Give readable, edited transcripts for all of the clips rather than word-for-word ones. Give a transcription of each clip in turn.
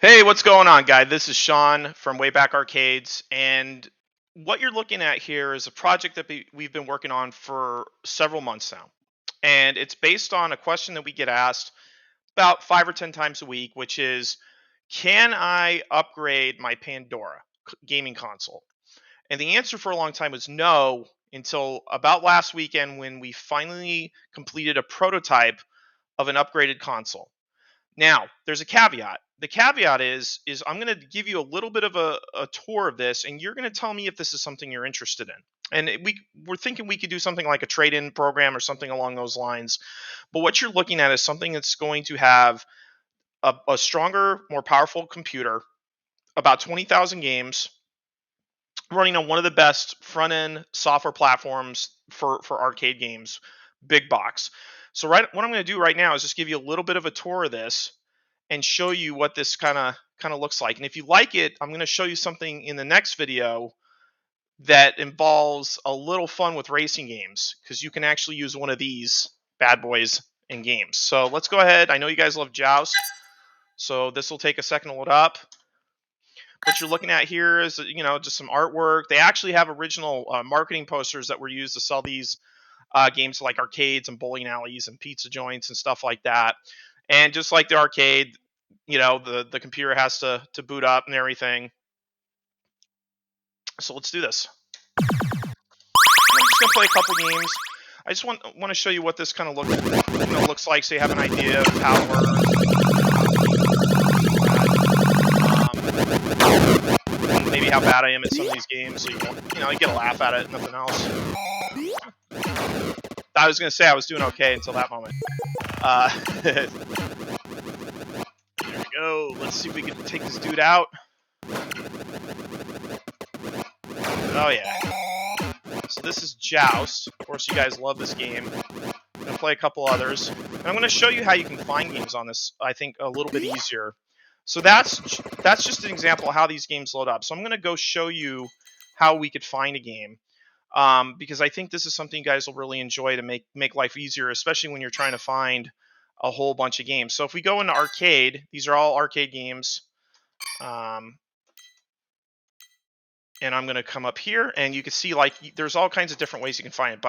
Hey, what's going on, guy? This is Sean from Wayback Arcades, and what you're looking at here is a project that we've been working on for several months now. And it's based on a question that we get asked about 5 or 10 times a week, which is, can I upgrade my Pandora gaming console? And the answer for a long time was no, until about last weekend when we finally completed a prototype of an upgraded console. Now, there's a caveat. The caveat is I'm going to give you a little bit of a tour of this, and you're going to tell me if this is something you're interested in. And we're thinking we could do something like a trade-in program or something along those lines. But what you're looking at is something that's going to have a stronger, more powerful computer, about 20,000 games, running on one of the best front-end software platforms for arcade games, big box. So what I'm going to do right now is just give you a little bit of a tour of this and show you what this kind of looks like. And if you like it, I'm going to show you something in the next video that involves a little fun with racing games, because you can actually use one of these bad boys in games. So let's go ahead. I know you guys love Joust, so this will take a second to load up. What you're looking at here is, just some artwork. They actually have original marketing posters that were used to sell these games to like arcades and bowling alleys and pizza joints and stuff like that. And just like the arcade, the computer has to boot up and everything. So let's do this. I'm just gonna play a couple games. I just want to show you what this kind of looks like, so you have an idea of how it works. Maybe how bad I am at some of these games, so you get a laugh at it, nothing else. I was gonna say I was doing okay until that moment. There we go. Let's see if we can take this dude out. Oh yeah. So this is Joust. Of course, you guys love this game. I'm gonna play a couple others, and I'm gonna show you how you can find games on this. I think a little bit easier. So that's just an example of how these games load up. So I'm gonna go show you how we could find a game, because I think this is something you guys will really enjoy to make life easier, especially when you're trying to find a whole bunch of games. So if we go into arcade, these are all arcade games. And I'm going to come up here, and you can see there's all kinds of different ways you can find it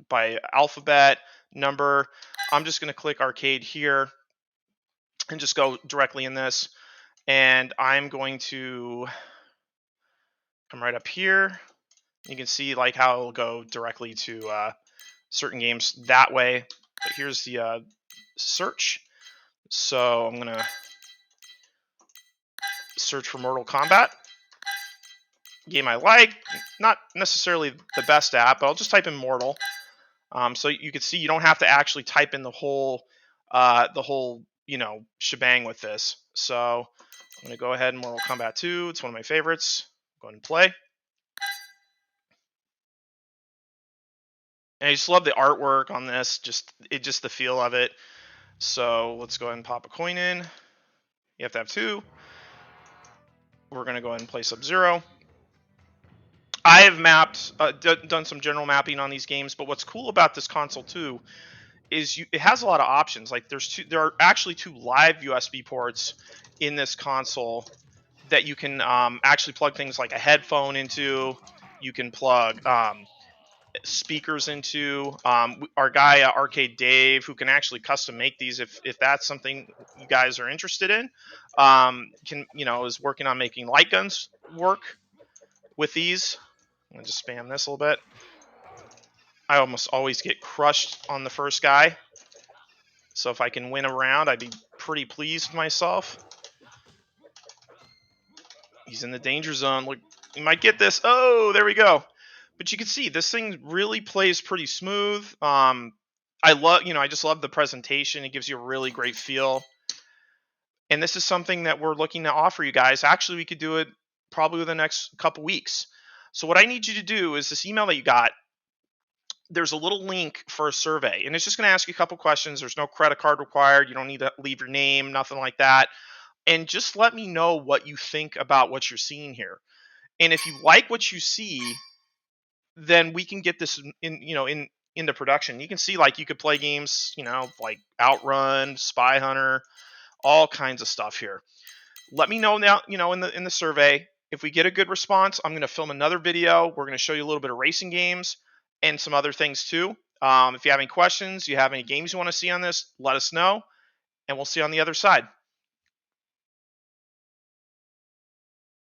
by alphabet, number. I'm just going to click arcade here and just go directly in this, and I'm going to come right up here. You can see how it'll go directly to certain games that way. But here's the search. So I'm going to search for Mortal Kombat. Game I like, not necessarily the best app, but I'll just type in Mortal. So you can see you don't have to actually type in the whole shebang with this. So I'm going to go ahead and Mortal Kombat 2. It's one of my favorites. Go ahead and play. And I just love the artwork on this, just the feel of it. So let's go ahead and pop a coin in. You have to have 2. We're going to go ahead and play Sub-Zero. I have done some general mapping on these games, but what's cool about this console too is it has a lot of options. Like there are actually 2 live USB ports in this console that you can actually plug things like a headphone into. You can plug speakers into. Our guy Arcade Dave, who can actually custom make these, if that's something you guys are interested in, is working on making light guns work with these. I'm gonna just spam this a little bit. I almost always get crushed on the first guy. So if I can win a round, I'd be pretty pleased with myself. He's in the danger zone. Look, you might get this. Oh, there we go. But you can see this thing really plays pretty smooth. I just love the presentation. It gives you a really great feel. And this is something that we're looking to offer you guys. Actually, we could do it probably within the next couple weeks. So what I need you to do is this email that you got, there's a little link for a survey, and it's just going to ask you a couple questions. There's no credit card required. You don't need to leave your name, nothing like that. And just let me know what you think about what you're seeing here. And if you like what you see, then we can get this into production. You can see you could play games, like Outrun, Spy Hunter, all kinds of stuff here. Let me know now, in the survey. If we get a good response, I'm going to film another video. We're going to show you a little bit of racing games and some other things too. If you have any questions, you have any games you want to see on this, let us know, and we'll see you on the other side.